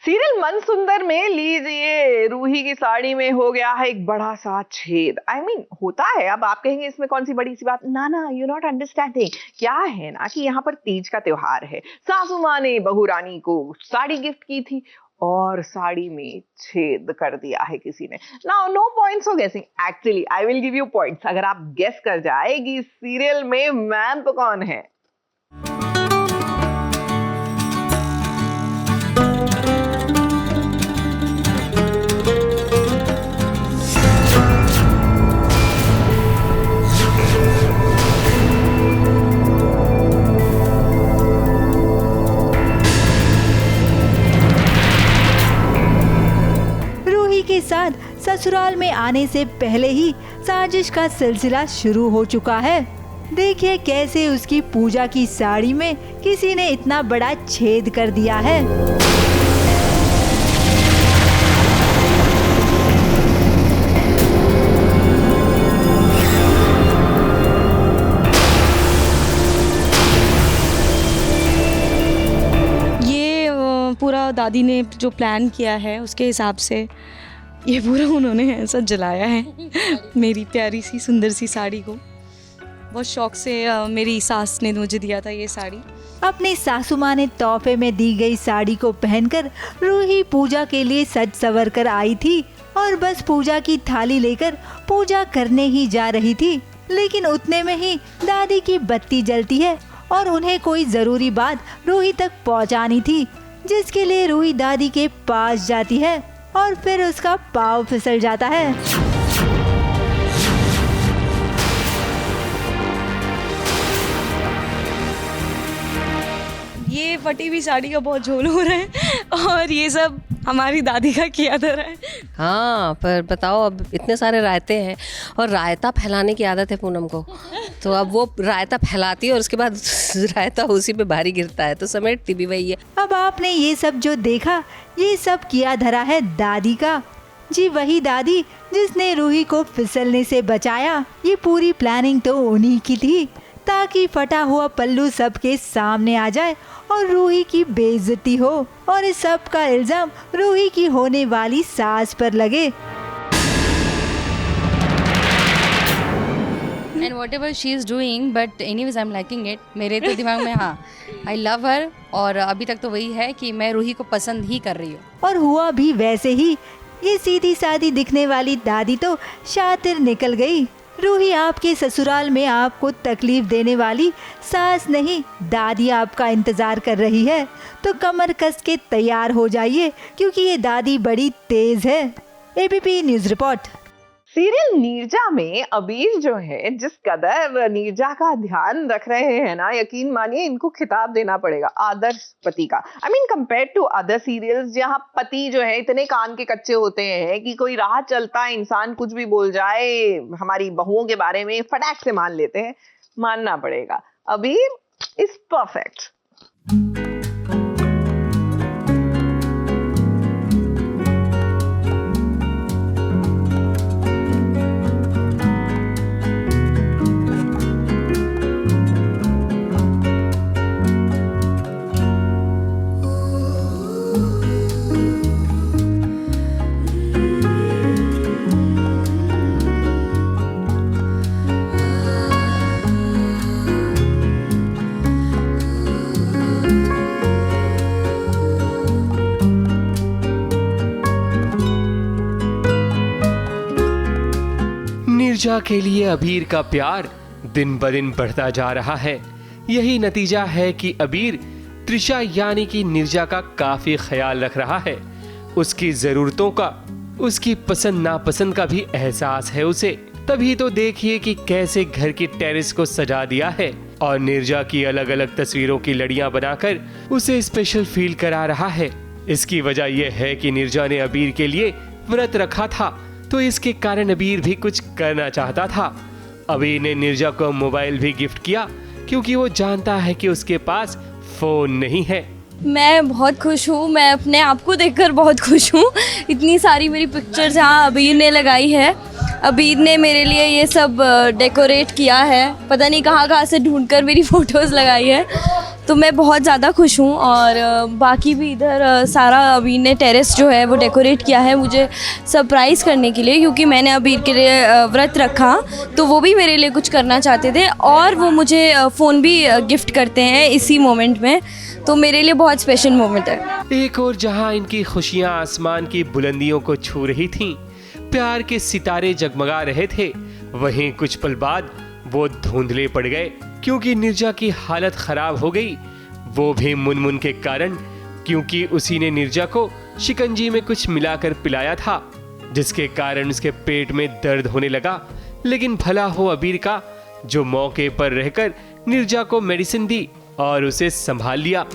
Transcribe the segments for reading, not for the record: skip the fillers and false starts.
Serial मन सुंदर में लीजिए रूही की साड़ी में हो गया है एक बड़ा सा छेद। होता है। अब आप कहेंगे इसमें कौन सी बड़ी सी बात। ना यू नॉट अंडरस्टैंडिंग। क्या है ना कि यहाँ पर तीज का त्योहार है। सासू माँ ने बहू रानी को साड़ी गिफ्ट की थी और साड़ी में छेद कर दिया है किसी ने। Now no points for guessing. Actually I will give you points अगर आप गेस कर जाए कि सीरियल में मैम तो कौन है। के साथ ससुराल में आने से पहले ही साजिश का सिलसिला शुरू हो चुका है। देखिए कैसे उसकी पूजा की साड़ी में किसी ने इतना बड़ा छेद कर दिया है। ये पूरा दादी ने जो प्लान किया है उसके हिसाब से ये पूरा उन्होंने ऐसा जलाया है मेरी प्यारी सी सुंदर सी साड़ी को। बहुत शौक से मेरी सास ने मुझे दिया था ये साड़ी। अपनी सासू माँ ने तोहफे में दी गई साड़ी को पहनकर रूही पूजा के लिए सज सवर कर आई थी और बस पूजा की थाली लेकर पूजा करने ही जा रही थी। लेकिन उतने में ही दादी की बत्ती जलती है और उन्हें कोई जरूरी बात रूही तक पहुँचानी थी, जिसके लिए रूही दादी के पास जाती है और फिर उसका पाँव फिसल जाता है। ये फटी हुई साड़ी का बहुत झोल हो रहा है और ये सब हमारी दादी का किया धरा है। हाँ, पर बताओ अब इतने सारे रायते हैं और रायता फैलाने की आदत है पूनम को, तो अब वो रायता फैलाती है और उसके बाद रायता उसी पे भारी गिरता है, तो समेटती भी वही है। अब आपने ये सब जो देखा ये सब किया धरा है दादी का। जी वही दादी जिसने रूही को फिसलने से बचाया। ये पूरी प्लानिंग तो उन्हीं की थी ताकि फटा हुआ पल्लू सबके सामने आ जाए और रूही की बेइज्जती हो और इस सब का इल्जाम रूही की होने वाली सास पर लगे। And whatever she is doing, but anyways I'm liking it. मेरे तो दिमाग में हाँ I love her और अभी तक तो वही है कि मैं रूही को पसंद ही कर रही हूँ। और हुआ भी वैसे ही। ये सीधी सादी दिखने वाली दादी तो शातिर निकल गई। रूही आपके ससुराल में आपको तकलीफ देने वाली सास नहीं दादी आपका इंतजार कर रही है, तो कमर कस के तैयार हो जाइए क्योंकि ये दादी बड़ी तेज है। ABP news report. Serial Neerja में अबीर जो है जिस कदर नीरजा का ध्यान रख रहे हैं ना, यकीन मानिए इनको खिताब देना पड़ेगा आदर्श पति का। कंपेयर्ड टू अदर सीरियल्स जहां पति जो है इतने कान के कच्चे होते हैं कि कोई राह चलता इंसान कुछ भी बोल जाए हमारी बहुओं के बारे में फटाक से मान लेते हैं। मानना पड़ेगा अबीर इज परफेक्ट। नीरजा के लिए अबीर का प्यार दिन ब दिन बढ़ता जा रहा है। यही नतीजा है कि अबीर त्रिशा यानी कि नीरजा का काफी ख्याल रख रहा है। उसकी जरूरतों का, उसकी पसंद नापसंद का भी एहसास है उसे। तभी तो देखिए कि कैसे घर की टेरेस को सजा दिया है और नीरजा की अलग अलग तस्वीरों की लड़ियां बनाकर उसे स्पेशल फील करा रहा है। इसकी वजह यह है कि नीरजा ने अबीर के लिए व्रत रखा था, तो इसके कारण अबीर भी कुछ करना चाहता था। अबीर ने नीरजा को मोबाइल भी गिफ्ट किया क्योंकि वो जानता है कि उसके पास फोन नहीं है। मैं बहुत खुश हूँ, मैं अपने आप को देखकर बहुत खुश हूँ। इतनी सारी मेरी पिक्चर्स यहाँ अबीर ने लगाई है। अबीर ने मेरे लिए ये सब डेकोरेट किया है, पता नहीं कहाँ कहाँ से ढूंढकर मेरी फ़ोटोज़ लगाई है। तो मैं बहुत ज़्यादा खुश हूँ। और बाकी भी इधर सारा अबीर ने टेरेस जो है वो डेकोरेट किया है मुझे सरप्राइज़ करने के लिए, क्योंकि मैंने अबीर के लिए व्रत रखा तो वो भी मेरे लिए कुछ करना चाहते थे और वो मुझे फ़ोन भी गिफ्ट करते हैं इसी मोमेंट में, तो मेरे लिए बहुत स्पेशल मोमेंट है। एक और जहां इनकी खुशियां आसमान की बुलंदियों को छू रही थीं, प्यार के सितारे जगमगा रहे थे, वहीं कुछ पल बाद वो धुंधले पड़ गए क्योंकि नीरजा की हालत खराब हो गई, वो भी मुनमुन के कारण, क्योंकि उसी ने नीरजा को शिकंजी में कुछ मिलाकर पिलाया था, जिसके कारण उसके पेट में दर्द होने लगा। लेकिन भला हो अबीर का, जो मौके पर रहकर नीरजा को मेडिसिन दी और उसे संभाल लिया।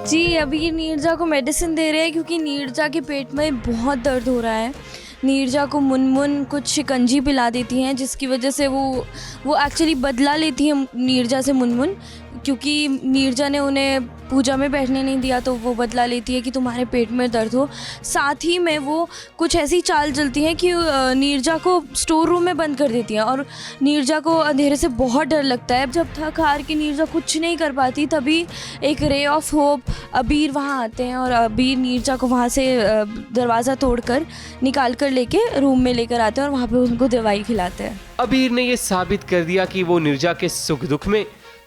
जी, अभी नीरजा को मेडिसिन दे रहे हैं क्योंकि नीरजा के पेट में बहुत दर्द हो रहा है। नीरजा को मुनमुन कुछ शिकंजी पिला देती हैं, जिसकी वजह से वो एक्चुअली बदला लेती हैं नीरजा से मुनमुन, क्योंकि नीरजा ने उन्हें पूजा में बैठने नहीं दिया तो वो बदला लेती है कि तुम्हारे पेट में दर्द हो। साथ ही में वो कुछ ऐसी चाल चलती हैं कि नीरजा को स्टोर रूम में बंद कर देती हैं और नीरजा को अंधेरे से बहुत डर लगता है। जब थक हार के नीरजा कुछ नहीं कर पाती, तभी एक रे ऑफ होप अबीर वहाँ आते हैं और अबीर नीरजा को वहाँ से दरवाज़ा तोड़कर निकाल कर लेके रूम में लेकर आते हैं और वहाँ पे उनको दवाई खिलाते हैं। अबीर ने ये साबित कर दिया कि वो नीरजा के सुख दुख में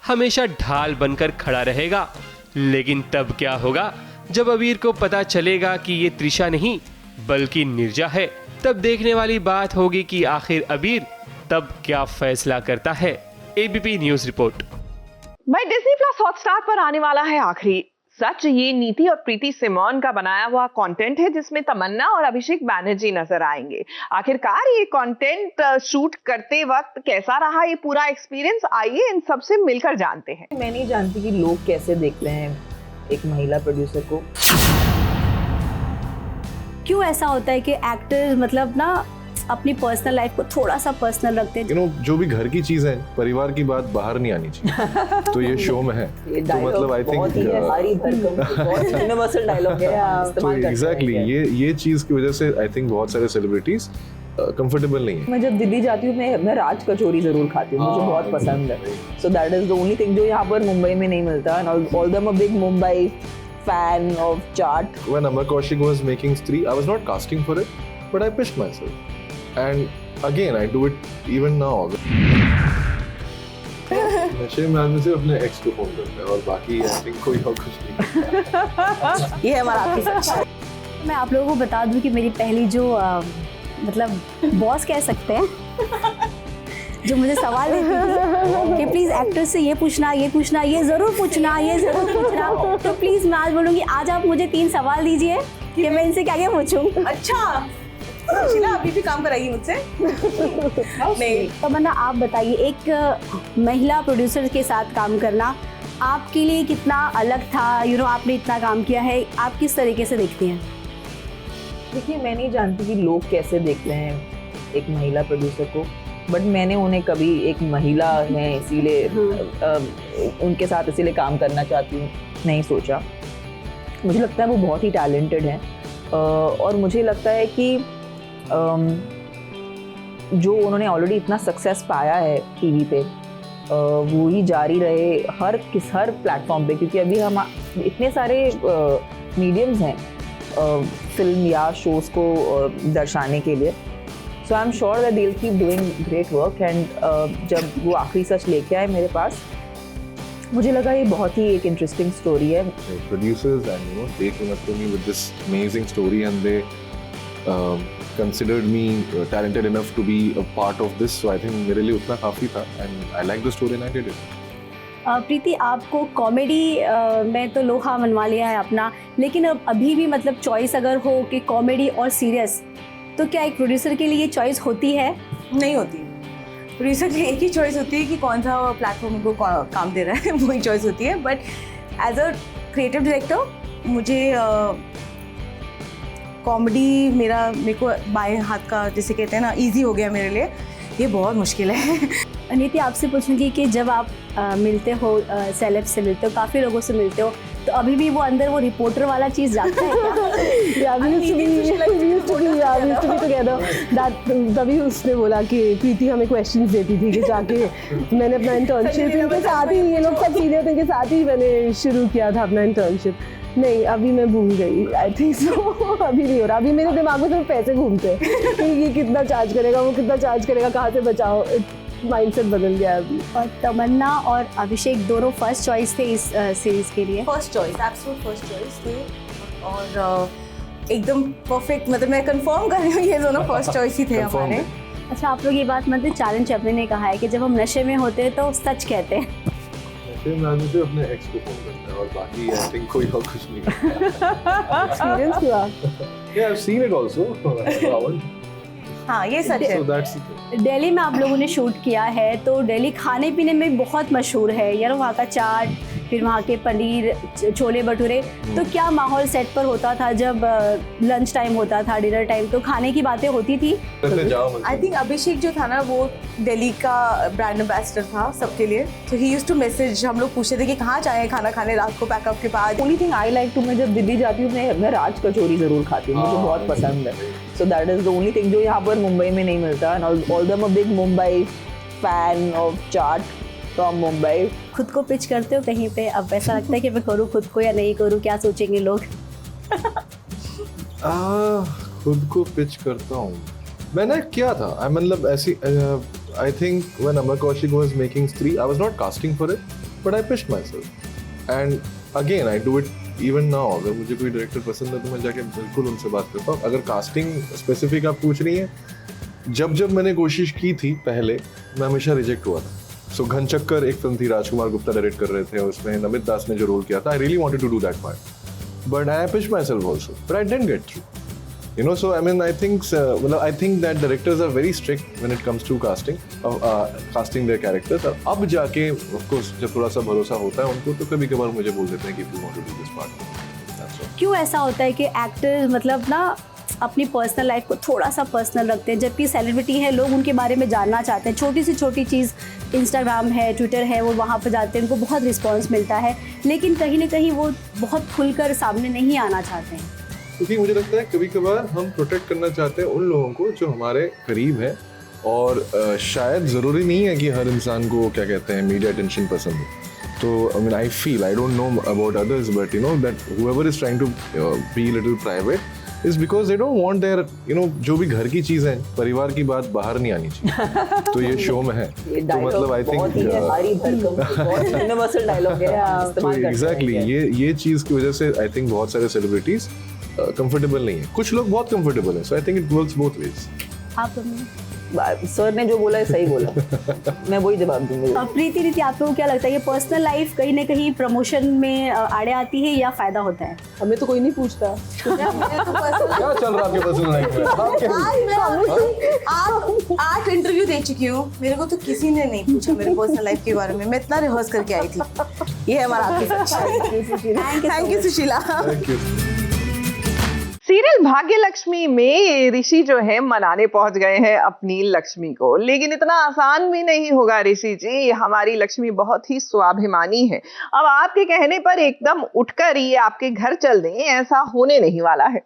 हमेशा ढाल बनकर खड़ा रहेगा। लेकिन तब क्या होगा जब अबीर को पता चलेगा कि ये त्रिशा नहीं बल्कि नीरजा है? तब देखने वाली बात होगी कि आखिर अबीर तब क्या फैसला करता है। ABP news report. भाई डिज्नी प्लस हॉटस्टार पर आने वाला है आखिरी सच, ये नीति और प्रीति सिमोन का बनाया हुआ कंटेंट है जिसमें तमन्ना और अभिषेक बैनर्जी नजर आएंगे। आखिरकार ये कंटेंट शूट करते वक्त कैसा रहा ये पूरा एक्सपीरियंस, आइए इन सब से मिलकर जानते हैं। मैं नहीं जानती कि लोग कैसे देखते हैं एक महिला प्रोड्यूसर को। क्यों ऐसा होता है कि एक्टर्स मतलब ना अपनी पर्सनल लाइफ को थोड़ा सा पर्सनल रखते हैं? जो भी घर की चीज है, परिवार की बात बाहर नहीं आनी चाहिए। तो ये शो में है, तो मतलब आई थिंक बहुत यूनिवर्सल डायलॉग है। तो एग्जैक्टली ये चीज की वजह से आई थिंक बहुत सारे सेलिब्रिटीज कंफर्टेबल नहीं है। मैं जब दिल्ली जाती हूँ मैं राज कचौरी जरूर खाती हूँ, मुझे बहुत पसंद है। So that is the only thing जो यहाँ पर मुंबई में नहीं मिलता। And although a big Mumbai fan of Chaat. When Amar Kaushik was making Stree, I was not casting for it, but I pitched myself. And again, I do it even now. नशे में आदमी सिर्फ अपने एक्स को phone करता है और बाकी आई थिंक कोई और कुछ नहीं। ये हमारा आखिरी सच। मैं आप लोगों को बता दूं कि मेरी पहली जो मतलब बॉस कह सकते हैं जो मुझे सवाल देती थी कि प्लीज़ एक्टर से ये पूछना, ये ज़रूर पूछना, तो प्लीज़ मैं आज बोलूँगी आज आप मुझे 3 सवाल दीजिए कि मैं इनसे क्या पूछूं। अच्छा शीला अभी भी काम कराइए मुझसे। नहीं तमन्ना आप बताइए, एक महिला प्रोड्यूसर के साथ काम करना आपके लिए कितना अलग था? आपने इतना काम किया है, आप किस तरीके से देखती हैं? देखिए, मैं नहीं जानती कि लोग कैसे देखते हैं एक महिला प्रोड्यूसर को, बट मैंने उन्हें कभी एक महिला है इसीलिए उनके साथ इसीलिए काम करना चाहती हूँ नहीं सोचा। मुझे लगता है वो बहुत ही टैलेंटेड हैं और मुझे लगता है कि जो उन्होंने ऑलरेडी इतना सक्सेस पाया है टीवी पे वो ही जारी रहे हर प्लेटफॉर्म पे, क्योंकि अभी हम इतने सारे मीडियम्स हैं फिल्म या शोज़ को दर्शाने के लिए। So I am sure that they will keep doing great work. And जब वो आखिरी सच लेके आए मेरे पास, मुझे लगा ये बहुत ही एक इंटरेस्टिंग स्टोरी है। Producers and they came up to me with this amazing story and they considered me talented enough to be a part of this. So I think मेरे लिए उतना काफ़ी था and I liked the story and I did it. प्रीति, आपको comedy में तो लोहा मनवा लिया है अपना, लेकिन अब अभी भी मतलब चॉइस अगर हो कि कॉमेडी और सीरियस, तो क्या एक प्रोड्यूसर के लिए चॉइस होती है? नहीं होती। प्रोड्यूसर की एक ही चॉइस होती है कि कौन सा प्लेटफॉर्म को काम दे रहा है, वही चॉइस होती है। But as a creative director मुझे कॉमेडी मेरे को बाएं हाथ का जिसे कहते हैं ना इजी हो गया मेरे लिए, ये बहुत मुश्किल है। नीति, आपसे पूछूंगी कि जब आप मिलते हो, सेलेब से मिलते हो, काफ़ी लोगों से मिलते हो, तो अभी भी वो अंदर वो रिपोर्टर वाला चीज़ जाता है क्या? तभी उसने बोला कि प्रीति हमें क्वेश्चंस देती थी कि जाके मैंने अपना इंटर्नशिप इनके साथ ही, ये लोग सब सीनियर थे, इनके साथ ही मैंने शुरू किया था अपना इंटर्नशिप। नहीं, अभी मैं भूल गई, आई थिंक सो। अभी नहीं हो रहा, अभी मेरे दिमाग में सिर्फ पैसे घूमते हैं कि ये कितना चार्ज करेगा, वो कितना चार्ज करेगा, कहाँ से बचाओ, माइंडसेट बदल गया अभी। और तमन्ना और अभिषेक दोनों फर्स्ट चॉइस थे इस सीरीज़ के लिए? First choice, absolute first choice थे और एकदम परफेक्ट, मतलब मैं कंफर्म कर रही हूँ ये दोनों फर्स्ट चॉइस ही थे हमारे। अच्छा, आप लोग ये बात मतलब चालन चैपलिन ने कहा है कि जब हम नशे में होते हैं तो सच कहते हैं। नशे में आदमी तो अपने एक्स को फोन करता है और बाकी आई थिंक कोई और कुछ नहीं करता। एक्सपीरियंस हुआ? Yeah, I've seen it also. हाँ, ये सच है। So that's the thing. Delhi में आप लोगों ने शूट किया है, तो दिल्ली खाने पीने में बहुत मशहूर है यार, वहाँ का चाट, फिर वहाँ के पनीर, छोले भटूरे। तो क्या माहौल सेट पर होता था जब लंच टाइम होता था, डिनर टाइम, तो खाने की बातें होती थी? आई थिंक अभिषेक जो था ना वो दिल्ली का ब्रांड एम्बेसडर था सबके लिए, तो ही यूज्ड टू मैसेज, हम लोग पूछते थे कि कहाँ जाएं खाना खाने रात को पैकअप के बाद। Only thing I like to, मैं जब दिल्ली जाती हूँ मैं राज कचौरी ज़रूर खाती हूँ, मुझे बहुत पसंद है। So that is the only thing जो यहाँ पर मुंबई में नहीं मिलता। And all them a big Mumbai fan of chaat from Mumbai. खुद को पिच करते हो कहीं पे? अब ऐसा लगता है कि मैं करूँ खुद को या नहीं करूँ, क्या सोचेंगे लोग? खुद को पिच करता हूँ मैंने क्या था, मतलब ऐसी I think when Amar Kaushik was making Stree, I was not casting for it but I pitched myself and again I do it even now. अगर मुझे कोई डायरेक्टर पसंद है तो मैं जाके बिल्कुल उनसे बात करता हूँ। अगर कास्टिंग स्पेसिफिक आप पूछ रही हैं, जब मैंने कोशिश की थी पहले, मैं हमेशा रिजेक्ट हुआ था। सो घनचक्कर एक फिल्म थी, राजकुमार गुप्ता डायरेक्ट कर रहे थे, उसमें नमित दास ने जो रोल किया था, I really wanted to do that part but I pitched myself also but I didn't get through, you know. So I mean, I think that directors are very strict when it comes to casting their characters. अब जाके of course जब थोड़ा सा भरोसा होता है उनको, तो कभी कभार मुझे बोल देते हैं कि you want to do this part. That's all. क्यों ऐसा होता है कि एक्टर मतलब ना अपनी पर्सनल लाइफ को थोड़ा सा पर्सनल रखते हैं, जबकि सेलिब्रिटी है, लोग उनके बारे में जानना चाहते हैं, छोटी से छोटी चीज़, इंस्टाग्राम है, ट्विटर है, वो वहाँ पर जाते हैं, उनको बहुत रिस्पॉन्स मिलता है, लेकिन कहीं ना कहीं वो बहुत खुलकर सामने नहीं आना चाहते हैं। क्योंकि मुझे लगता है कभी कभार हम प्रोटेक्ट करना चाहते हैं उन लोगों को जो हमारे करीब है, और शायद ज़रूरी नहीं है कि हर इंसान को क्या कहते हैं मीडिया अटेंशन पसंद है। तो I mean I feel, I don't know about others but you know that whoever is trying to be little private is because they don't want their, you know, जो भी घर की चीज़ है, परिवार की बात बाहर नहीं आनी चाहिए। तो ये शो में है, तो मतलब आई थिंक यूनिवर्सल डायलॉग है। तो एग्जैक्टली ये चीज़ की वजह से आई थिंक बहुत सारे सेलिब्रिटीज कंफर्टेबल नहीं है, कुछ लोग बहुत कंफर्टेबल है। So I think it works both ways. आप सर ने जो बोला है सही बोला, मैं वही जवाब दूंगी। प्रीति, आप लोगों को क्या लगता है ये पर्सनल लाइफ कहीं ना कहीं प्रमोशन में आड़े आती है या फायदा होता है? हमें तो कोई नहीं पूछता। क्या चल रहा है आपके पर्सनल लाइफ में? आठ इंटरव्यू दे चुकी हूँ, मेरे को तो किसी ने नहीं पूछा मेरे पर्सनल लाइफ के बारे में। मैं इतना रिहर्स करके आई थी। ये है हमारा आखिरी सच। Thank you Sushila. Thank you. Serial Bhagyalakshmi में ऋषि जो है मनाने पहुंच गए हैं अपनी लक्ष्मी को, लेकिन इतना आसान भी नहीं होगा ऋषि जी। हमारी लक्ष्मी बहुत ही स्वाभिमानी है, अब आपके कहने पर एकदम उठकर ये आपके घर चल दें, ऐसा होने नहीं वाला है।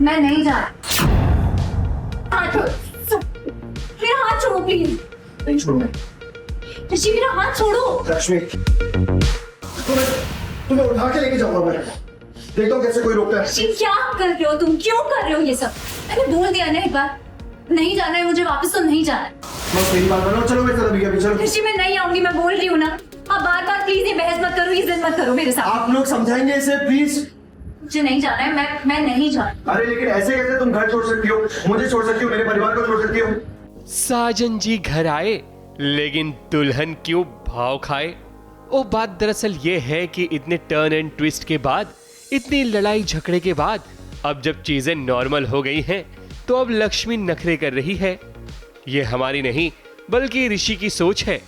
मैं नहीं जा मेरा हाथ छोड़ो प्लीज। नहीं छोड़ूंगा ऋषि, मेरा हाथ छोड़ो। लक्ष्मी, तुम्हें उठा के लेके जाऊंगा मैं, देखता हूँ कैसे कोई रोकता है। क्या कर रहे हो तुम, क्यों कर रहे हो ये सब? मैंने बोल दिया ना एक बार, नहीं जाना है मुझे वापस, तो नहीं जाना है। बस मेरी बात मानो, चलो मेरे साथ अभी चलो। ऋषि, मैं नहीं आऊंगी, मैं बोल रही हूँ ना। आप बार बार प्लीज ये बहस मत करो, इज्जत मत करो मेरे साथ। आप लोग समझाएंगे इसे प्लीज। मुझे नहीं जाना है, मैं नहीं जाना। अरे लेकिन ऐसे कैसे तुम घर छोड़ सकती हो, मुझे छोड़ सकती हो, मेरे परिवार को छोड़ सकती हो? साजन जी घर आए, लेकिन दुल्हन क्यों भाव खाए? वो बात दरअसल ये है कि इतने टर्न एंड ट्विस्ट के बाद, इतनी लड़ाई झगड़े के बाद, अब जब चीजें नॉर्मल हो गई हैं, तो अब लक्ष्मी नखरे कर रही है। ये हमारी नहीं बल्कि ऋषि की सोच है,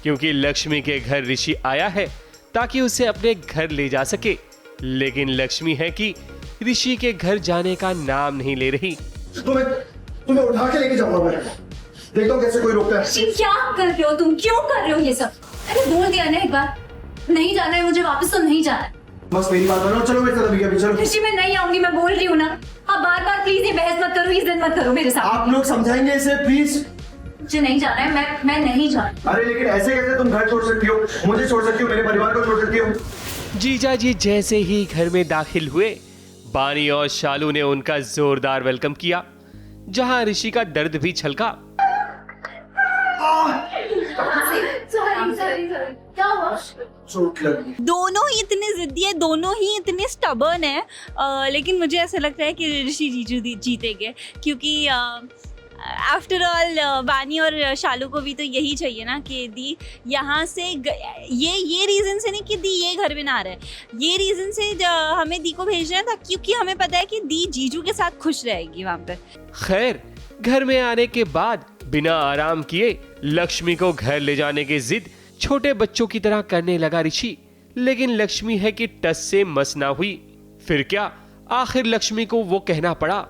क्योंकि लक्ष्मी के घर ऋषि आया है ताकि उसे अपने घर ले जा सके। लेकिन लक्ष्मी है कि ऋषि के घर जाने का नाम नहीं ले रही। तुम्हें उठा के लेके जाऊंगा मैं, देखता हूँ कैसे कोई रोकता है। क्या कर रहे हो तुम, क्यों कर रहे हो ये सब? अरे बोल दिया ना एक बार, नहीं जाना है मुझे वापस, तो नहीं जाना है। बस मेरी बात मानो, चलो मेरे साथ अभी चलो। ऋषि मैं नहीं आऊंगी, मैं बोल रही हूँ ना। आप बार बार प्लीज ये बहस मत करो, ये जिद मत करो मेरे साथ। आप लोग समझाएंगे इसे प्लीज। मुझे नहीं जाना है, मैं नहीं जाना। अरे लेकिन ऐसे कैसे तुम घर छोड़ सकती हो, मुझे छोड़ सकती हो, मेरे परिवार को छोड़ सकती हो। जीजा जी जैसे ही घर में दाखिल हुए, बानी और शालू ने उनका जोरदार वेलकम किया, जहां ऋषि का दर्द भी छलका। क्या हुआ? चोट लगी। दोनों ही इतने जिद्दी है, दोनों ही इतने स्टबर्न है, लेकिन मुझे ऐसा लगता है कि ऋषि जीतेंगे, क्योंकि आफ्टर ऑल बानी और शालू को भी तो यही चाहिए ना कि दी यहाँ से ये रीज़न से नहीं कि दी ये घर में ना रहे, ये रीज़न से हमें दी को भेजना था क्योंकि हमें पता है कि दी जीजू के साथ खुश रहेगी वहाँ पर। खैर घर में आने के बाद बिना आराम किए लक्ष्मी को घर ले जाने की जिद छोटे बच्चों की तरह करने लगा ऋषि। लेकिन लक्ष्मी है कि टस से मस ना हुई। फिर क्या, आखिर लक्ष्मी को वो कहना पड़ा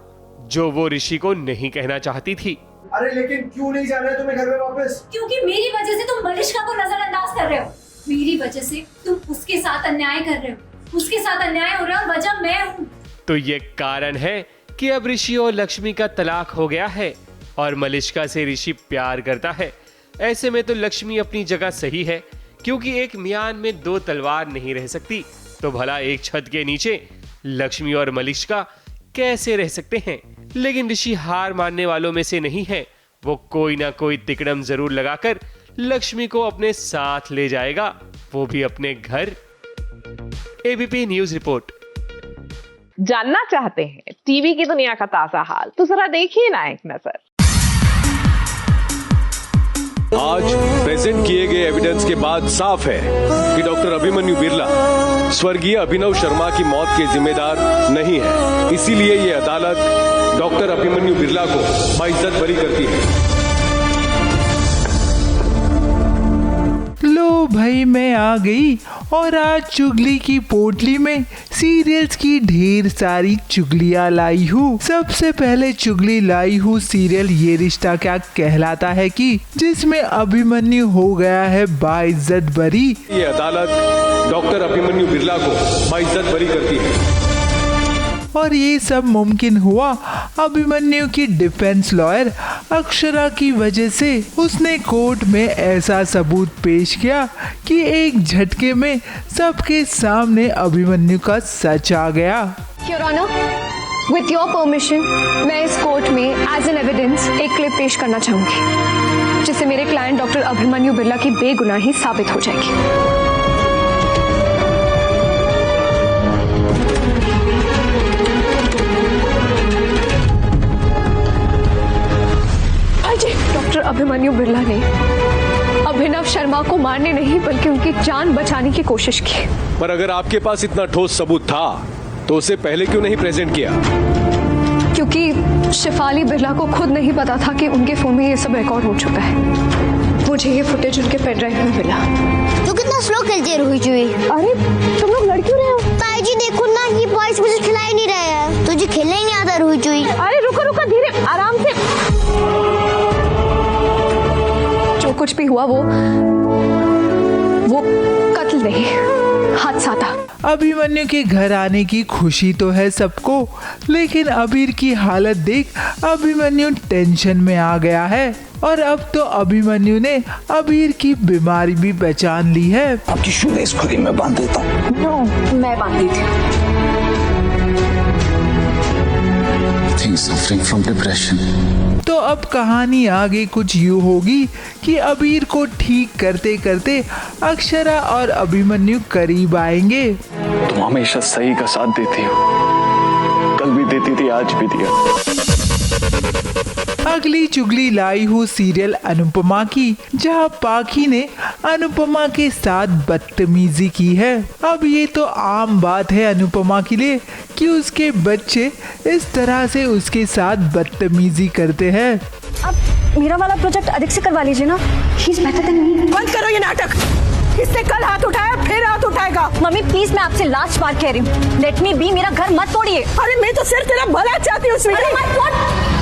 जो वो ऋषि को नहीं कहना चाहती थी। अरे लेकिन क्यों नहीं जाना है तुम्हें घर में वापस? क्योंकि मेरी वजह से तुम मलिष्का को नजरअंदाज कर रहे हो, मेरी वजह से तुम उसके साथ अन्याय कर रहे हो, उसके साथ अन्याय हो रहा है, वजह मैं हूँ। तो ये कारण है कि अब ऋषि और लक्ष्मी का तलाक हो गया है और मलिष्का से ऋषि प्यार करता है। ऐसे में तो लक्ष्मी अपनी जगह सही है, क्योंकि एक म्यान में दो तलवार नहीं रह सकती। तो भला एक छत के नीचे लक्ष्मी और मलिष्का कैसे रह सकते हैं? लेकिन ऋषि हार मानने वालों में से नहीं है। वो कोई ना कोई तिकड़म जरूर लगाकर लक्ष्मी को अपने साथ ले जाएगा, वो भी अपने घर। ABP news report. जानना चाहते हैं टीवी की दुनिया का ताजा हाल? तो जरा देखिए ना एक नजर। आज प्रेजेंट किए गए एविडेंस के बाद साफ है कि डॉक्टर अभिमन्यु बिरला स्वर्गीय अभिनव शर्मा की मौत के जिम्मेदार नहीं है। इसीलिए ये अदालत डॉक्टर अभिमन्यु बिरला को बाइज्जत बरी करती है। लो भाई मैं आ गई और आज चुगली की पोटली में सीरियल्स की ढेर सारी चुगलियां लाई हूँ। सबसे पहले चुगली लाई हूँ सीरियल ये रिश्ता क्या कहलाता है की, जिसमें अभिमन्यु हो गया है बाइज्जत बरी। ये अदालत डॉक्टर अभिमन्यु बिरला को बाइज्जत बरी करती है। और ये सब मुमकिन हुआ अभिमन्यु की डिफेंस लॉयर अक्षरा की वजह से। उसने कोर्ट में ऐसा सबूत पेश किया कि एक झटके में सबके सामने अभिमन्यु का सच आ गया। Your honour, with your permission मैं इस कोर्ट में एज एन एविडेंस एक क्लिप पेश करना चाहूंगी, जिससे मेरे क्लाइंट डॉक्टर अभिमन्यु बिरला की बेगुनाही साबित हो जाएगी। डॉक्टर अभिमन्यु बिरला ने अभिनव शर्मा को मारने नहीं बल्कि उनकी जान बचाने की कोशिश की। पर अगर आपके पास इतना ठोस सबूत था तो उसे पहले क्यों नहीं प्रेजेंट किया? क्योंकि शिफाली बिरला को खुद नहीं पता था कि उनके फोन में ये सब रिकॉर्ड हो चुका है। मुझे ये फुटेज उनके पेन ड्राइव में मिला। तो कितना स्लो खेलते रही जुई। अरे तुम लोग लड़ क्यों रहे हो? ताई जी देखो ना, ये बॉयज मुझे खिला ही नहीं रहे हैं। तुझे खेलने ही नहीं आता रुई जुई। अरे रुको रुको, धीरे आराम से। जो कुछ भी हुआ वो कत्ल नहीं, हादसा था। अभिमन्यु के घर आने की खुशी तो है सबको, लेकिन अबीर की हालत देख अभिमन्यु टेंशन में आ गया है। और अब तो अभिमन्यु ने अबीर की बीमारी भी पहचान ली है। आपकी शूलेस खुद ही मैं बांध देता हूँ। नो, मैं बांधी थी। Suffering from depression. तो अब कहानी आगे कुछ यूँ होगी कि अबीर को ठीक करते करते अक्षरा और अभिमन्यु करीब आएंगे। तुम हमेशा सही का साथ देती हो, कल भी देती थी, आज भी दिया। अगली चुगली लाई हूँ सीरियल अनुपमा की, जहाँ पाखी ने अनुपमा के साथ बदतमीजी की है। अब ये तो आम बात है अनुपमा के लिए कि उसके बच्चे इस तरह से उसके साथ बदतमीजी करते हैं। अब मेरा वाला प्रोजेक्ट अधिक से करवा लीजिए ना। He's better than me। बंद करो ये नाटक। इसने कल हाथ उठाया, फिर हाथ उठाएगा। मम्मी प्लीज, मैं आपसे लास्ट बार कह रही हूँ, लेट मी बी, मेरा घर मत तोड़िए। अरे मैं तो सिर्फ तेरा भला चाहती हूँ स्वीटी।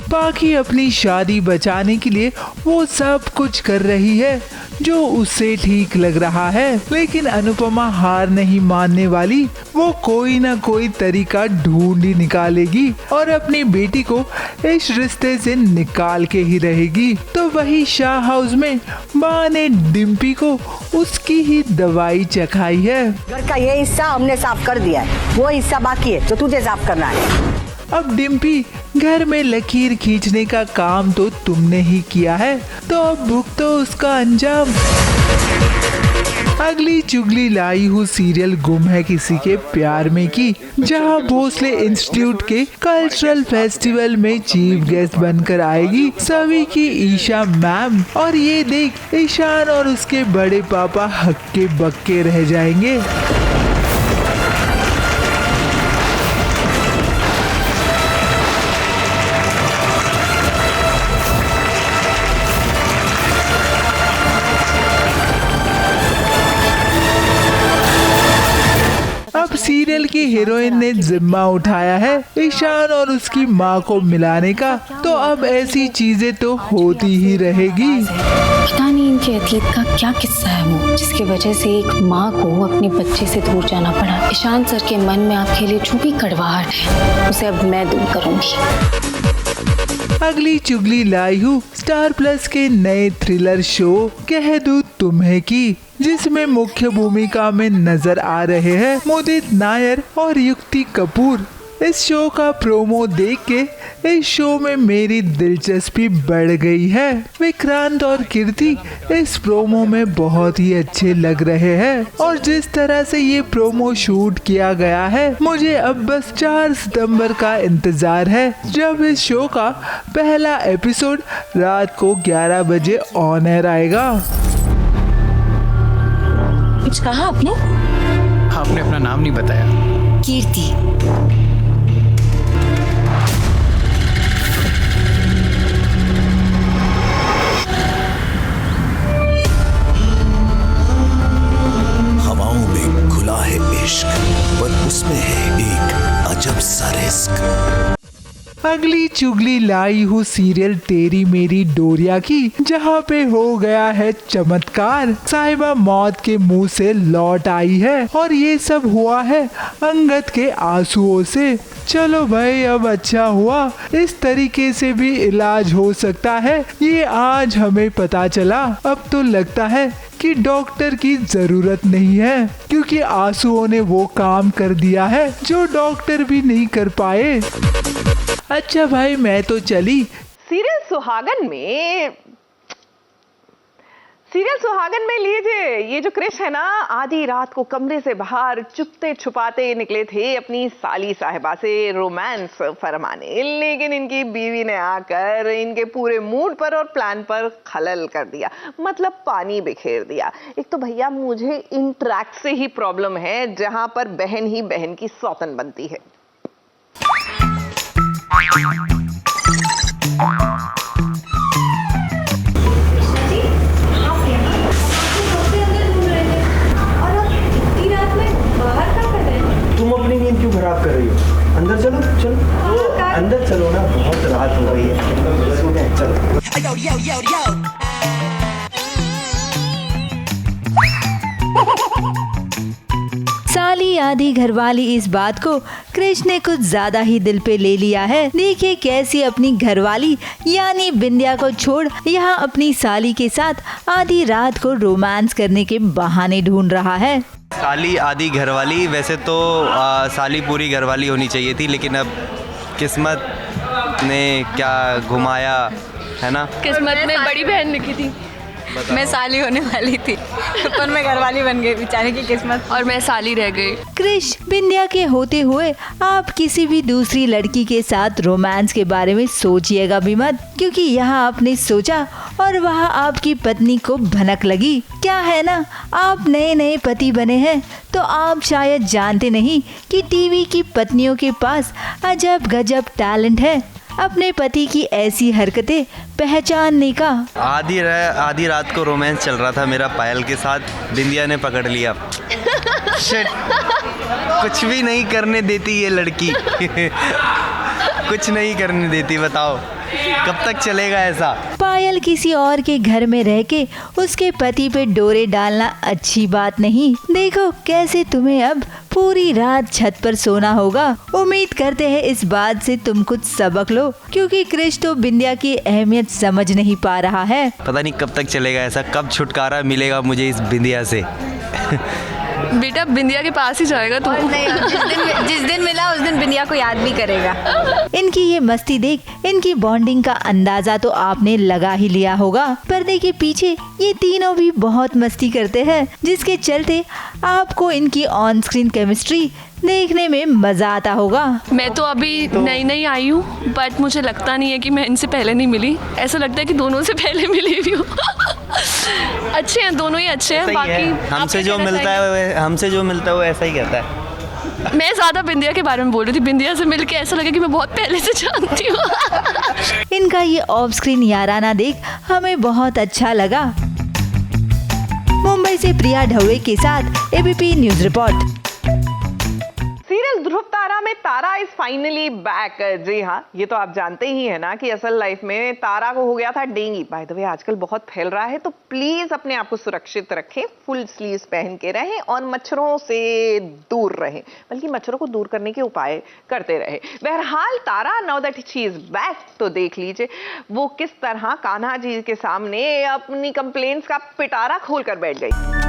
बाकी अपनी शादी बचाने के लिए वो सब कुछ कर रही है जो उससे ठीक लग रहा है, लेकिन अनुपमा हार नहीं मानने वाली। वो कोई ना कोई तरीका ढूंढ ही निकालेगी और अपनी बेटी को इस रिश्ते से निकाल के ही रहेगी। तो वही शाह हाउस में माँ ने डिम्पी को उसकी ही दवाई चखाई है। घर का ये हिस्सा हमने साफ कर दिया है, वो हिस्सा बाकी है जो तुझे साफ करना है। अब डिम्पी, घर में लकीर खींचने का काम तो तुमने ही किया है, तो अब भुगतो उसका अंजाम। अगली चुगली लाई हूँ सीरियल गुम है किसी के प्यार में की, जहाँ भोसले इंस्टीट्यूट के कल्चरल फेस्टिवल में चीफ गेस्ट बनकर आएगी सभी की ईशा मैम। और ये देख, ईशान और उसके बड़े पापा हक्के बक्के रह जाएंगे। अब सीरियल की हीरोइन ने जिम्मा उठाया है ईशान और उसकी माँ को मिलाने का, तो अब ऐसी चीजें तो होती ही रहेगी। पता नहीं इनके अतीत का क्या किस्सा है वो, जिसकी वजह से एक माँ को अपने बच्चे से दूर जाना पड़ा। ईशान सर के मन में आपके लिए जो भी कड़वाहट है, उसे अब मैं दूर करूंगी। अगली चुगली लाई हूँ स्टार प्लस के नए थ्रिलर शो कह दूं तुम्हें की, जिसमें मुख्य भूमिका में नजर आ रहे हैं मुदित नायर और युक्ति कपूर। इस शो का प्रोमो देख के इस शो में मेरी दिलचस्पी बढ़ गई है। विक्रांत और कीर्ति इस प्रोमो में बहुत ही अच्छे लग रहे हैं और जिस तरह से ये प्रोमो शूट किया गया है, मुझे अब बस 4 सितंबर का इंतजार है, जब इस शो का पहला एपिसोड रात को 11 बजे ऑन एयर आएगा। कुछ कहा आपने? आपने अपना नाम नहीं बताया। कीर्ति। हवाओं में खुला है इश्क, पर उसमें है एक अजब सा रिस्क। अगली चुगली लाई हूँ सीरियल तेरी मेरी डोरिया की, जहाँ पे हो गया है चमत्कार। साहिबा मौत के मुंह से लौट आई है और ये सब हुआ है अंगद के आंसुओं से। चलो भाई, अब अच्छा हुआ, इस तरीके से भी इलाज हो सकता है, ये आज हमें पता चला। अब तो लगता है कि डॉक्टर की जरूरत नहीं है, क्योंकि आंसुओं ने वो काम कर दिया है जो डॉक्टर भी नहीं कर पाए। अच्छा भाई, मैं तो चली। सीरियल सुहागन में लीजिए, ये जो क्रिश है ना, आधी रात को कमरे से बाहर चुपते छुपाते निकले थे अपनी साली साहिबा से रोमांस फरमाने, लेकिन इनकी बीवी ने आकर इनके पूरे मूड पर और प्लान पर खलल कर दिया, मतलब पानी बिखेर दिया। एक तो भैया मुझे इन ट्रैक से ही प्रॉब्लम है जहां पर बहन ही बहन की सौतन बनती है। तुम अपनी नींद क्यों खराब कर रही हो? अंदर चलो, अंदर चलो ना, बहुत रात हो गई है। चलो। साली आधी घरवाली, इस बात को क्रिश ने कुछ ज्यादा ही दिल पे ले लिया है। देखिए कैसी अपनी घरवाली यानी बिंदिया को छोड़ यहाँ अपनी साली के साथ आधी रात को रोमांस करने के बहाने ढूंढ रहा है। साली आधी घरवाली, वैसे तो साली पूरी घरवाली होनी चाहिए थी, लेकिन अब किस्मत ने क्या घुमाया है ना। किस्मत में बड़ी बहन लिखी थी, मैं साली होने वाली थी पर मैं घरवाली बन गई, बेचारे की किस्मत, और मैं साली रह गई। क्रिश, बिंदिया के होते हुए आप किसी भी दूसरी लड़की के साथ रोमांस के बारे में सोचिएगा भी मत, क्योंकि यहाँ आपने सोचा और वहाँ आपकी पत्नी को भनक लगी। क्या है ना, आप नए नए पति बने हैं तो आप शायद जानते नहीं कि टीवी की पत्नियों के पास अजब गजब टैलेंट है। अपने पति की ऐसी हरकतें पहचानने का। आधी रात को रोमांस चल रहा था मेरा पायल के साथ, बिंदिया ने पकड़ लिया। शिट, कुछ भी नहीं करने देती ये लड़की। कुछ नहीं करने देती, बताओ कब तक चलेगा ऐसा। पायल किसी और के घर में रह के उसके पति पे डोरे डालना अच्छी बात नहीं। देखो कैसे तुम्हें अब पूरी रात छत पर सोना होगा। उम्मीद करते हैं इस बात से तुम कुछ सबक लो, क्योंकि क्रिश तो बिंदिया की अहमियत समझ नहीं पा रहा है। पता नहीं कब तक चलेगा ऐसा, कब छुटकारा मिलेगा मुझे इस बिंदिया से। बेटा बिंदिया के पास ही जाएगा तू। जिस दिन मिला उस दिन बिंदिया को याद भी करेगा। इनकी ये मस्ती देख इनकी बॉन्डिंग का अंदाजा तो आपने लगा ही लिया होगा। पर्दे के पीछे ये तीनों भी बहुत मस्ती करते हैं, जिसके चलते आपको इनकी ऑन स्क्रीन केमिस्ट्री देखने में मजा आता होगा। मैं तो अभी नई आई हूँ, बट मुझे लगता नहीं है कि मैं इनसे पहले नहीं मिली। ऐसा लगता है कि दोनों से पहले मिली भी हूँ। अच्छे हैं दोनों ही, अच्छे हैं। बाकी हमसे जो मिलता है वो ऐसा ही कहता है। मैं ज्यादा बिंदिया के बारे में बोल रही थी। बिंदिया से मिलके ऐसा लगा कि मैं बहुत पहले से जानती हूँ। इनका ये ऑफ स्क्रीन याराना देख हमें बहुत अच्छा लगा। मुंबई से प्रिया ढौड़े के साथ एबीपी न्यूज रिपोर्ट। सीरियल ध्रुव तारा में तारा इज फाइनली बैक। जी हाँ, ये तो आप जानते ही है ना कि असल लाइफ में तारा को हो गया था डेंगू। बाय द वे आजकल बहुत फैल रहा है, तो प्लीज अपने आप को सुरक्षित रखें, फुल स्लीव्स पहन के रहें और मच्छरों से दूर रहें, बल्कि मच्छरों को दूर करने के उपाय करते रहे। बहरहाल Tara now that she is back, तो देख लीजिए वो किस तरह कान्हा जी के सामने अपनी कंप्लेंट्स का पिटारा खोल कर बैठ गई।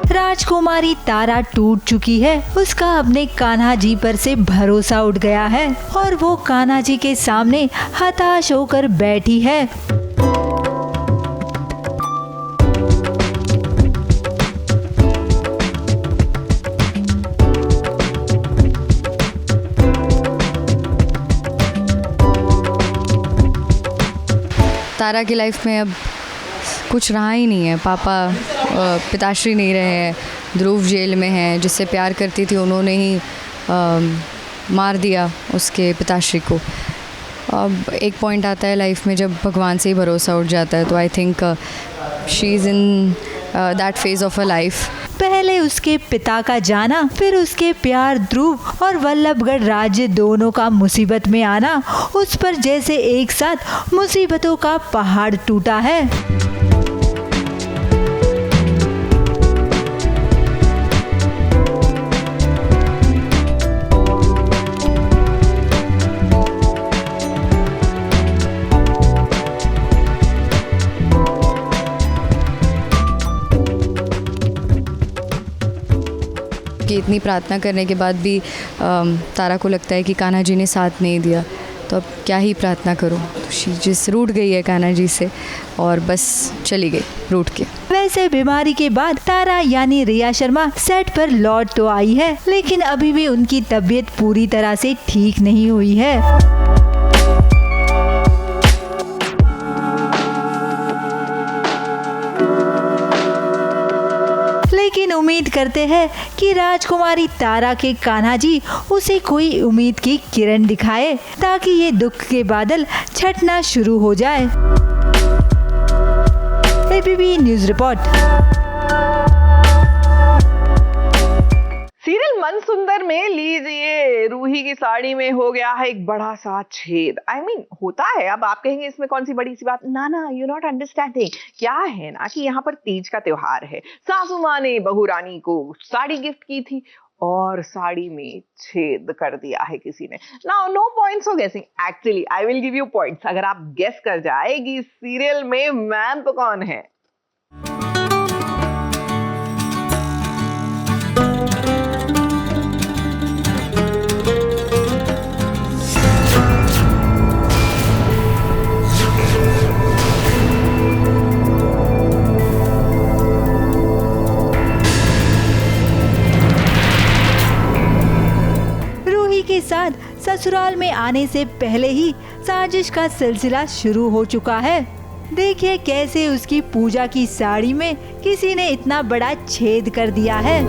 राजकुमारी तारा टूट चुकी है। उसका अपने कान्हा जी पर से भरोसा उठ गया है और वो कान्हा जी के सामने हताश होकर बैठी है। तारा की लाइफ में अब कुछ रहा ही नहीं है। पापा पिताश्री नहीं रहे हैं, ध्रुव जेल में है, जिससे प्यार करती थी उन्होंने ही मार दिया उसके पिताश्री को। अब एक पॉइंट आता है लाइफ में जब भगवान से ही भरोसा उठ जाता है, तो I think she is in that phase of a life. पहले उसके पिता का जाना, फिर उसके प्यार ध्रुव और वल्लभगढ़ राज्य दोनों का मुसीबत में आना, उस पर जैसे एक साथ मुसीबतों का पहाड़ टूटा है। कि इतनी प्रार्थना करने के बाद भी तारा को लगता है कि कान्हा जी ने साथ नहीं दिया, तो अब क्या ही प्रार्थना करूं। तो शी जिस रूठ गई है कान्हा जी से और बस चली गई रूठ के। वैसे बीमारी के बाद तारा यानी रिया शर्मा सेट पर लौट तो आई है, लेकिन अभी भी उनकी तबीयत पूरी तरह से ठीक नहीं हुई है। लेकिन उम्मीद करते हैं कि राजकुमारी तारा के कान्हा जी उसे कोई उम्मीद की किरण दिखाए, ताकि ये दुख के बादल छटना शुरू हो जाए। ABP news report. सीरियल मन सुंदर में लीजिए रूही की साड़ी में हो गया है एक बड़ा सा छेद। I mean, होता है। अब आप कहेंगे इसमें कौन सी बड़ी सी बात। ना यू नॉट अंडरस्टैंडिंग। क्या है ना कि यहाँ पर तीज का त्योहार है, सासू माँ ने बहू रानी को साड़ी गिफ्ट की थी और साड़ी में छेद कर दिया है किसी ने। Now no points for guessing, actually I will give you points अगर आप गेस कर जाए कि सीरियल में मैम तो कौन है। ससुराल में आने से पहले ही साजिश का सिलसिला शुरू हो चुका है। देखिए कैसे उसकी पूजा की साड़ी में किसी ने इतना बड़ा छेद कर दिया है।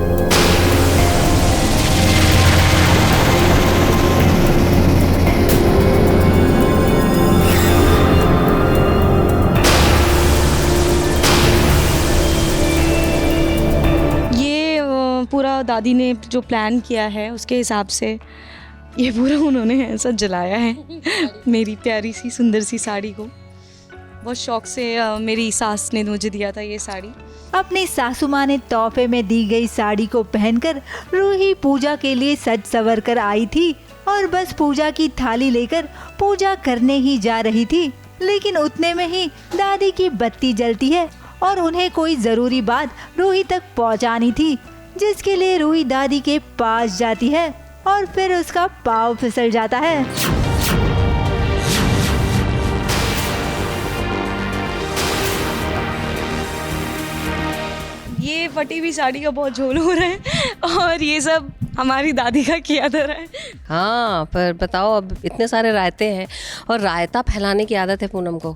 पूरा दादी ने जो प्लान किया है उसके हिसाब से ये पूरा उन्होंने ऐसा जलाया है मेरी प्यारी सी सुंदर सी साड़ी को। बहुत शौक से मेरी सास ने मुझे दिया था ये साड़ी। अपनी सासू माँ ने तोहफे में दी गई साड़ी को पहनकर रूही पूजा के लिए सज संवर कर आई थी और बस पूजा की थाली लेकर पूजा करने ही जा रही थी। लेकिन उतने में ही दादी की बत्ती जलती है और उन्हें कोई जरूरी बात रूही तक पहुँचानी थी, जिसके लिए रूही दादी के पास जाती है और फिर उसका पाँव फिसल जाता है। ये फटी हुई साड़ी का बहुत झोल हो रहा है और ये सब हमारी दादी का किया धरा है। हाँ, पर बताओ अब इतने सारे रायते हैं और रायता फैलाने की आदत है पूनम को,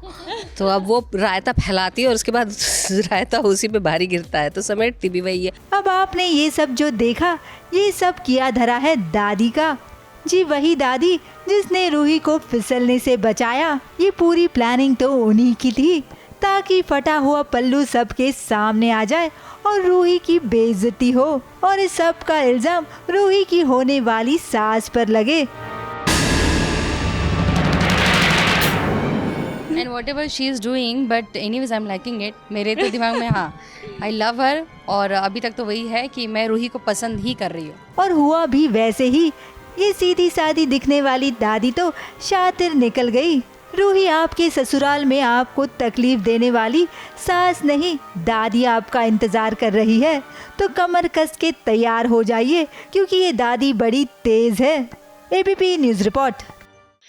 तो अब वो रायता फैलाती है और उसके बाद रायता उसी पे भारी गिरता है, तो समेटती भी वही है। अब आपने ये सब जो देखा ये सब किया धरा है दादी का। जी वही दादी जिसने रूही को फिसलने से बचाया। ये पूरी प्लानिंग तो उन्हीं की थी ताकि फटा हुआ पल्लू सबके सामने आ जाए और रूही की बेइज्जती हो और इस सब का इल्जाम रूही की होने वाली सास पर लगे। And whatever she is doing, but anyways I'm liking it. मेरे तो दिमाग में हाँ I love her और अभी तक तो वही है कि मैं रूही को पसंद ही कर रही हूँ। और हुआ भी वैसे ही। ये सीधी सादी दिखने वाली दादी तो शातिर निकल गई। रूही आपके ससुराल में आपको तकलीफ देने वाली सास नहीं दादी आपका इंतजार कर रही है, तो कमर कस के तैयार हो जाइए क्योंकि ये दादी बड़ी तेज है। ABP news report.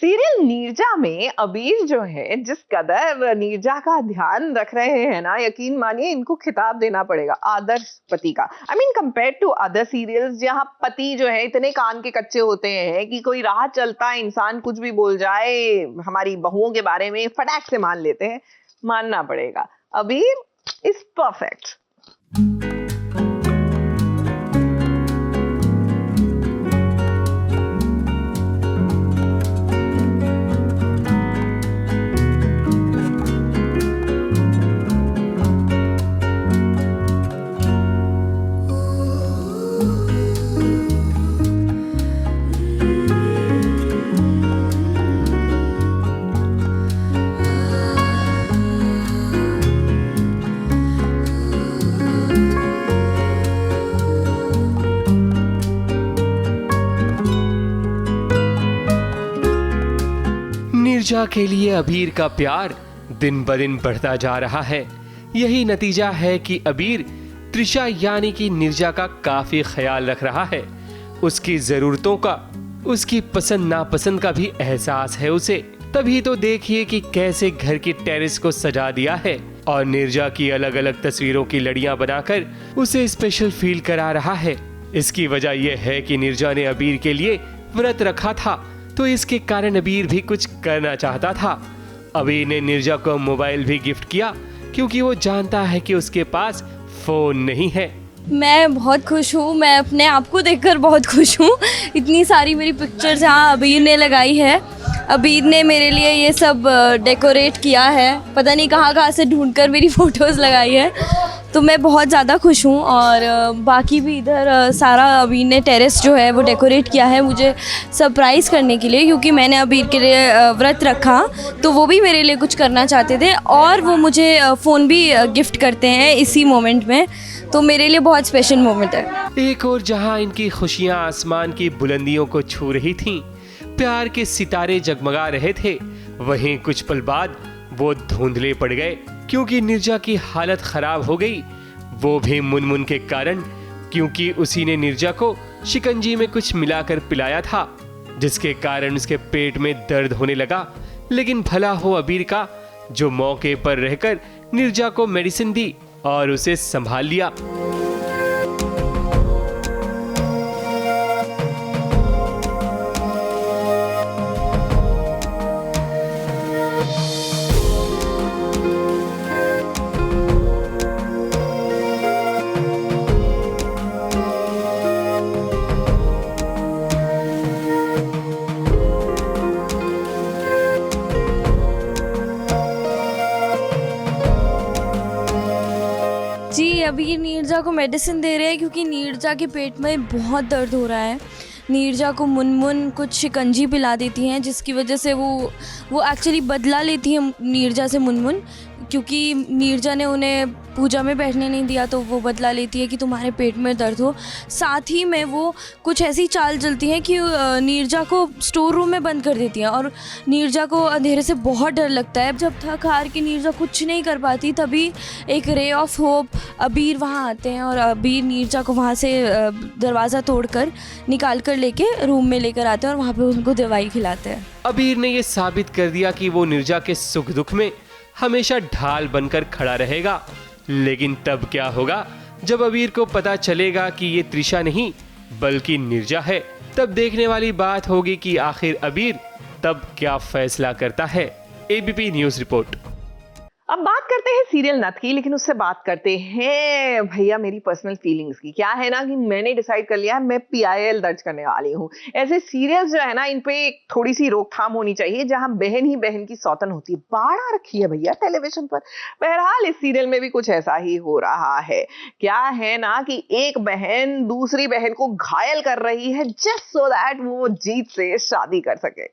Serial Neerja में अबीर जो है जिस कदर नीरजा का ध्यान रख रहे हैं ना, यकीन मानिए इनको खिताब देना पड़ेगा आदर्श पति का। I mean compare to other serials जहाँ पति जो है इतने कान के कच्चे होते हैं कि कोई राह चलता इंसान कुछ भी बोल जाए हमारी बहुओं के बारे में फटाक से मान लेते हैं। मानना पड़ेगा अबीर इज परफेक्ट। नीरजा के लिए अबीर का प्यार दिन ब दिन बढ़ता जा रहा है। यही नतीजा है कि अबीर त्रिशा यानी कि नीरजा का काफी ख्याल रख रहा है। उसकी जरूरतों का, उसकी पसंद नापसंद का भी एहसास है उसे। तभी तो देखिए कि कैसे घर की टेरेस को सजा दिया है और नीरजा की अलग अलग तस्वीरों की लड़ियां बनाकर उसे स्पेशल फील करा रहा है। इसकी वजह यह है कि नीरजा ने अबीर के लिए व्रत रखा था, तो इसके कारण अबीर भी कुछ करना चाहता था। अबीर ने नीरजा को मोबाइल भी गिफ्ट किया क्योंकि वो जानता है कि उसके पास फोन नहीं है। मैं बहुत खुश हूँ, मैं अपने आप को देखकर बहुत खुश हूँ। इतनी सारी मेरी पिक्चर्स यहाँ अबीर ने लगाई है। अबीर ने मेरे लिए ये सब डेकोरेट किया है, पता नहीं कहाँ से ढूंढकर मेरी फ़ोटोज़ लगाई है, तो मैं बहुत ज़्यादा खुश हूँ। और बाकी भी इधर सारा अबीर ने टेरेस जो है वो डेकोरेट किया है मुझे सरप्राइज़ करने के लिए, क्योंकि मैंने अबीर के लिए व्रत रखा तो वो भी मेरे लिए कुछ करना चाहते थे और वो मुझे फ़ोन भी गिफ्ट करते हैं इसी मोमेंट में, तो मेरे लिए बहुत स्पेशल मोमेंट है। एक और जहां इनकी खुशियां आसमान की बुलंदियों को छू रही थीं, प्यार के सितारे जगमगा रहे थे, वहीं कुछ पल बाद वो धुंधले पड़ गए क्योंकि नीरजा की हालत खराब हो गई। वो भी मुनमुन के कारण, क्योंकि उसी ने नीरजा को शिकंजी में कुछ मिलाकर पिलाया था, जिसके कारण उसके पेट में दर्द होने लगा। लेकिन भला हो अबीर का, जो मौके पर रहकर नीरजा को मेडिसिन दी और उसे संभाल लिया। अभी नीरजा को मेडिसिन दे रहे हैं क्योंकि नीरजा के पेट में बहुत दर्द हो रहा है। नीरजा को मुनमुन कुछ शिकंजी पिला देती हैं जिसकी वजह से वो एक्चुअली बदला लेती है नीरजा से मुनमुन, क्योंकि नीरजा ने उन्हें पूजा में बैठने नहीं दिया तो वो बदला लेती है कि तुम्हारे पेट में दर्द हो। साथ ही में वो कुछ ऐसी चाल चलती हैं कि नीरजा को स्टोर रूम में बंद कर देती हैं और नीरजा को अंधेरे से बहुत डर लगता है। जब थक हार के नीरजा कुछ नहीं कर पाती तभी एक रे ऑफ होप अबीर वहाँ आते हैं और अबीर नीरजा को वहाँ से दरवाज़ा तोड़कर निकाल कर लेके रूम में लेकर आते हैं और वहाँ पर उनको दवाई खिलाते हैं। अबीर ने ये साबित कर दिया कि वो नीरजा के सुख दुख में हमेशा ढाल बनकर खड़ा रहेगा। लेकिन तब क्या होगा जब अबीर को पता चलेगा कि ये त्रिशा नहीं बल्कि नीरजा है? तब देखने वाली बात होगी कि आखिर अबीर तब क्या फैसला करता है। ABP news report. अब बात करते हैं सीरियल नथ की, लेकिन उससे बात करते हैं भैया मेरी पर्सनल फीलिंग्स की। क्या है ना कि मैंने डिसाइड कर लिया है मैं PIL दर्ज करने वाली हूँ। ऐसे सीरियल्स जो है ना इन पे थोड़ी सी रोकथाम होनी चाहिए जहां बहन ही बहन की सौतन होती है। बाड़ा रखी है भैया टेलीविजन पर। बहरहाल इस सीरियल में भी कुछ ऐसा ही हो रहा है। क्या है ना कि एक बहन दूसरी बहन को घायल कर रही है जस्ट सो दैट वो जीत से शादी कर सके।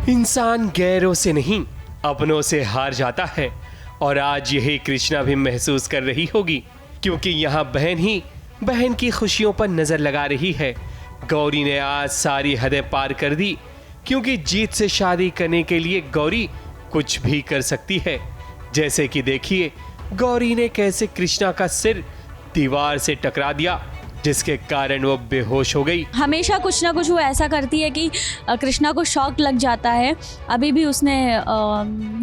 इंसान गैरों से नहीं अपनों से हार जाता है और आज यही कृष्णा भी महसूस कर रही होगी, क्योंकि यहाँ बहन ही बहन की खुशियों पर नजर लगा रही है। गौरी ने आज सारी हदें पार कर दी, क्योंकि जीत से शादी करने के लिए गौरी कुछ भी कर सकती है। जैसे कि देखिए गौरी ने कैसे कृष्णा का सिर दीवार से टकरा दिया, जिसके कारण वो बेहोश हो गई। हमेशा कुछ ना कुछ वो ऐसा करती है कि कृष्णा को शॉक लग जाता है। अभी भी उसने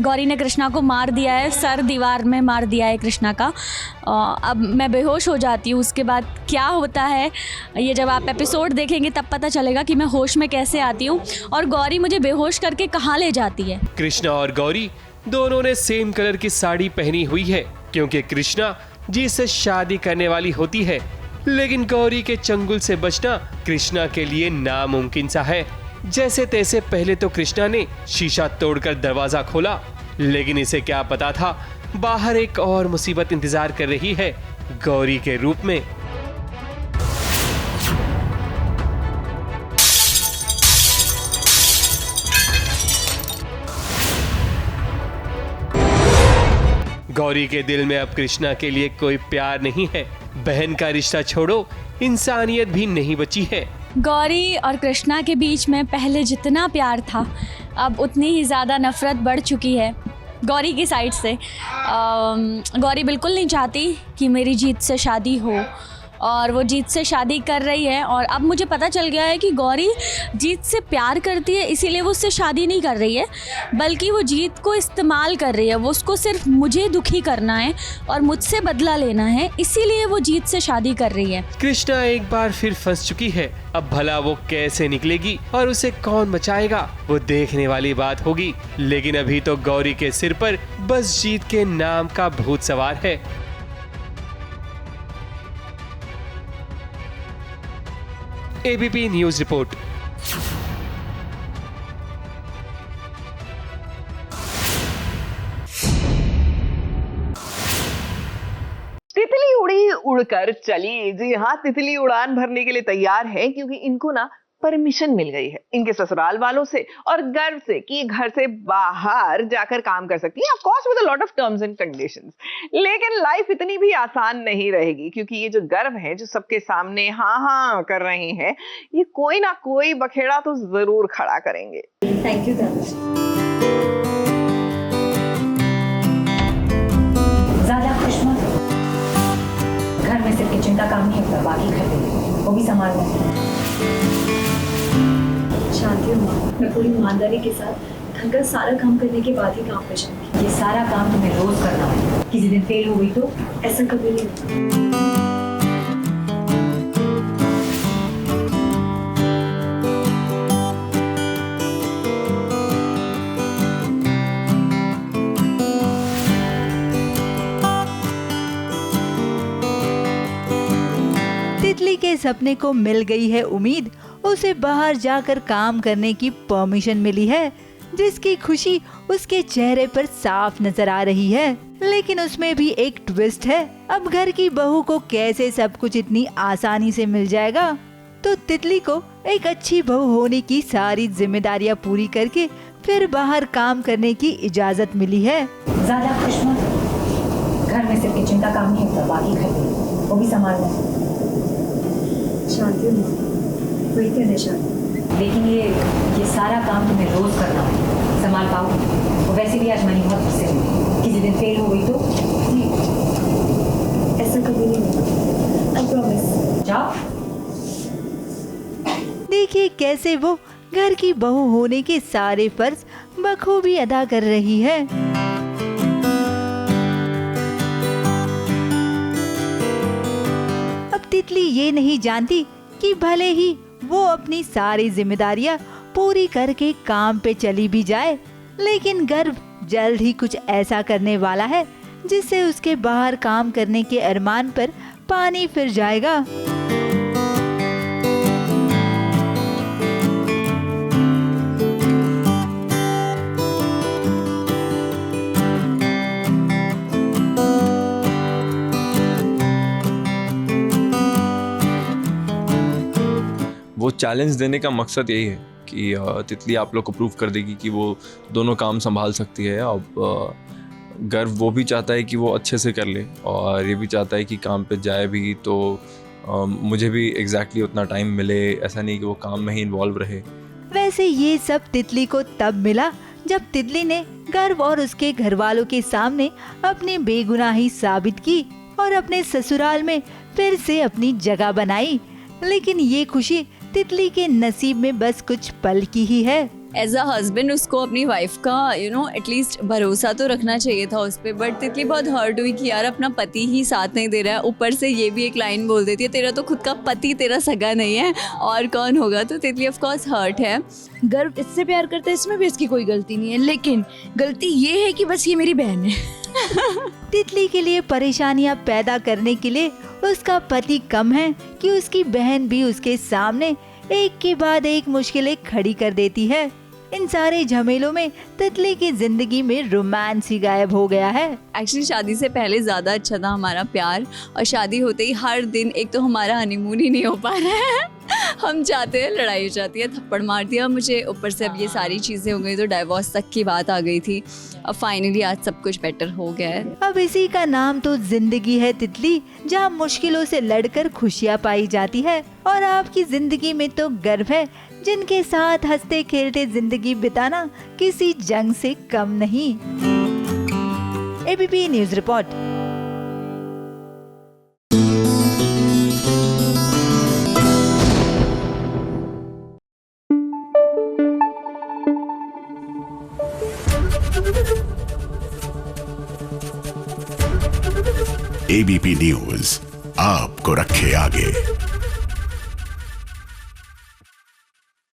गौरी ने कृष्णा को मार दिया है, सर दीवार में मार दिया है कृष्णा का। अब मैं बेहोश हो जाती हूँ। उसके बाद क्या होता है ये जब आप एपिसोड देखेंगे तब पता चलेगा कि मैं होश में कैसे आती हूँ और गौरी मुझे बेहोश करके कहाँ ले जाती है। कृष्णा और गौरी दोनों ने सेम कलर की साड़ी पहनी हुई है, क्योंकि कृष्णा जिससे शादी करने वाली होती है, लेकिन गौरी के चंगुल से बचना कृष्णा के लिए नामुमकिन सा है। जैसे तैसे पहले तो कृष्णा ने शीशा तोड़कर दरवाजा खोला, लेकिन इसे क्या पता था बाहर एक और मुसीबत इंतजार कर रही है गौरी के रूप में। गौरी के दिल में अब कृष्णा के लिए कोई प्यार नहीं है। बहन का रिश्ता छोड़ो, इंसानियत भी नहीं बची है। गौरी और कृष्णा के बीच में पहले जितना प्यार था अब उतनी ही ज़्यादा नफरत बढ़ चुकी है गौरी की साइड से। गौरी बिल्कुल नहीं चाहती कि मेरी जीत से शादी हो और वो जीत से शादी कर रही है। और अब मुझे पता चल गया है कि गौरी जीत से प्यार करती है, इसीलिए वो उससे शादी नहीं कर रही है, बल्कि वो जीत को इस्तेमाल कर रही है। वो उसको सिर्फ मुझे दुखी करना है और मुझसे बदला लेना है, इसीलिए वो जीत से शादी कर रही है। कृष्णा एक बार फिर फंस चुकी है। अब भला वो कैसे निकलेगी और उसे कौन बचाएगा, वो देखने वाली बात होगी। लेकिन अभी तो गौरी के सिर पर बस जीत के नाम का भूत सवार है। ABP news report. तितली उड़ी उड़कर चली। जी हाँ, तितली उड़ान भरने के लिए तैयार है, क्योंकि इनको ना परमिशन मिल गई है इनके ससुराल वालों से और गर्व से कि घर से बाहर जाकर काम कर सकती है, of course with a lot of terms and conditions. लेकिन लाइफ इतनी भी आसान नहीं रहेगी, क्योंकि ये जो गर्व है जो सबके सामने हाँ हाँ कर रहे हैं, ये कोई ना कोई बखेड़ा तो जरूर खड़ा करेंगे। थैंक यू ज्यादा खुश मत। घर में सिर्फ किचन का काम नहीं होता, बाकी घर पे वो भी संभालना। शांति चाहती हूँ माँ, मैं पूरी ईमानदारी के साथ घर का सारा काम करने के बाद ही काम पे जाऊँगी। ये सारा काम तुम्हें रोज करना है, किसी दिन फेल हो गई तो ऐसा कभी नहीं होगा। तितली के सपने को मिल गई है उम्मीद, उसे बाहर जाकर काम करने की परमिशन मिली है, जिसकी खुशी उसके चेहरे पर साफ नजर आ रही है। लेकिन उसमें भी एक ट्विस्ट है। अब घर की बहू को कैसे सब कुछ इतनी आसानी से मिल जाएगा? तो तितली को एक अच्छी बहू होने की सारी जिम्मेदारियां पूरी करके फिर बाहर काम करने की इजाजत मिली है। ज्यादा खुश मत, घर में सिर्फ किचन का काम नहीं होता, बाकी घर में वो भी संभालना। चाहती हूँ वही तो निशान, लेकिन ये सारा काम तुम्हें रोज करना है, संभाल पाओ? वैसे भी आज मनी बहुत गुस्से में, किसी दिन फेल हो गई तो ऐसा कभी नहीं होगा, आई प्रॉमिस। जाओ। देखिए कैसे वो घर की बहू होने के सारे फर्ज बखूबी अदा कर रही है। अब तितली ये नहीं जानती कि भले ही वो अपनी सारी जिम्मेदारियां पूरी करके काम पे चली भी जाए, लेकिन गर्व जल्द ही कुछ ऐसा करने वाला है जिससे उसके बाहर काम करने के अरमान पर पानी फिर जाएगा। वो चैलेंज देने का मकसद यही है कि तितली आप लोग को प्रूव कर देगी कि वो दोनों काम संभाल सकती है। अब गर्व वो भी चाहता है कि वो अच्छे से कर ले, और ये भी चाहता है कि काम पे जाए भी तो मुझे भी एग्जैक्टली उतना टाइम मिले, ऐसा नहीं कि वो काम में ही इन्वॉल्व रहे। वैसे ये सब तितली को तब मिला जब तितली ने गर्व और उसके घर वालों के सामने अपनी बेगुनाही साबित की और अपने ससुराल में फिर से अपनी जगह बनाई। लेकिन ये खुशी तितली के नसीब में बस कुछ पल की ही है। एज अ हस्बैंड उसको अपनी वाइफ का एटलीस्ट भरोसा तो रखना चाहिए था उस पर, बट तितली बहुत हर्ट हुई कि यार अपना पति ही साथ नहीं दे रहा है। ऊपर से ये भी एक लाइन बोल देती है, तेरा तो खुद का पति तेरा सगा नहीं है और कौन होगा। तो तितली ऑफ कोर्स हर्ट है। गर्व इससे प्यार करता है, इसमें भी इसकी कोई गलती नहीं है, लेकिन गलती ये है कि बस ये मेरी बहन है। तितली के लिए परेशानियां पैदा करने के लिए उसका पति कम है कि उसकी बहन भी उसके सामने एक के बाद एक मुश्किलें खड़ी कर देती है। इन सारे झमेलों में तितली की जिंदगी में रोमांस ही गायब हो गया है। एक्चुअली शादी से पहले ज़्यादा अच्छा था हमारा प्यार, और शादी होते ही हर दिन एक तो हमारा हनीमून ही नहीं हो पा रहा है। हम चाहते हैं, लड़ाई हो जाती है, थप्पड़ मार दिया मुझे, ऊपर से अब ये सारी चीज़ें हो गई तो डाइवोर्स तक की बात आ गई थी। अब फाइनली आज सब कुछ बेटर हो गया है। अब इसी का नाम तो जिंदगी है तितली, जहाँ मुश्किलों से लड़कर खुशियाँ पाई जाती है। और आपकी जिंदगी में तो गर्व है जिनके साथ हंसते खेलते जिंदगी बिताना किसी जंग से कम नहीं। ABP news report. ABP news आपको रखे आगे।